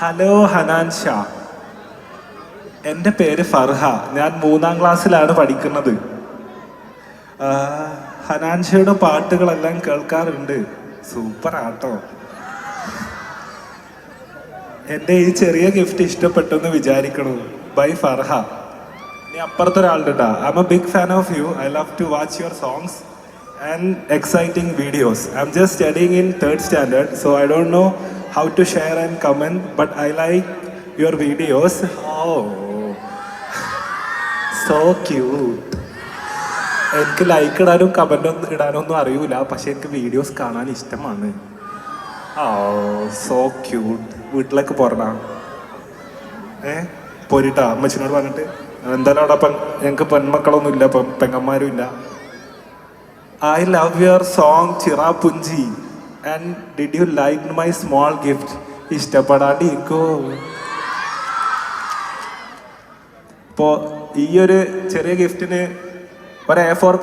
Hello ഹനാൻ ഷാ, എൻ്റെ പേര് ഫർഹ. ഞാൻ 3ാം ക്ലാസ്സിലാണ് പഠിക്കുന്നത്. ഹനാൻ ഷയുടെ പാട്ടുകളെല്ലാം കേൾക്കാറുണ്ട്. സൂപ്പർ ആട്ടോ. എൻ്റെ ഈ ചെറിയ ഗിഫ്റ്റ് ഇഷ്ടപ്പെട്ടെന്ന് വിചാരിക്കണു. ബൈ ഫർഹ. ഇനി അപ്പുറത്തൊരാളുണ്ടാ. I am a big fan of you. I love to watch your songs and exciting videos. I'm just studying in 3rd standard, so I don't know how to share and comment, but I like your videos. Oh, so cute. എനിക്ക് like ഇടാനും comment ഇടാനൊന്നും അറിയൂല, പക്ഷെ എനിക്ക് videos കാണാൻ ഇഷ്ടമാണ്. ഓ so cute. വീട്ടിലേക്ക് പോരണ പോരിട്ടാ അമ്മച്ചിനോട് പറഞ്ഞിട്ട്. എന്തായാലും അവിടെ ഞങ്ങൾക്ക് പെൺമക്കളൊന്നും ഇല്ല, പെങ്ങന്മാരും ഇല്ല. I love your song Chirapunji, and did you like my small gift? ഇഷ്ടപ്പെടാണ്ടിരിക്കോ? ഇപ്പോൾ ഈ ഒരു ചെറിയ ഗിഫ്റ്റിന് ഒരു A4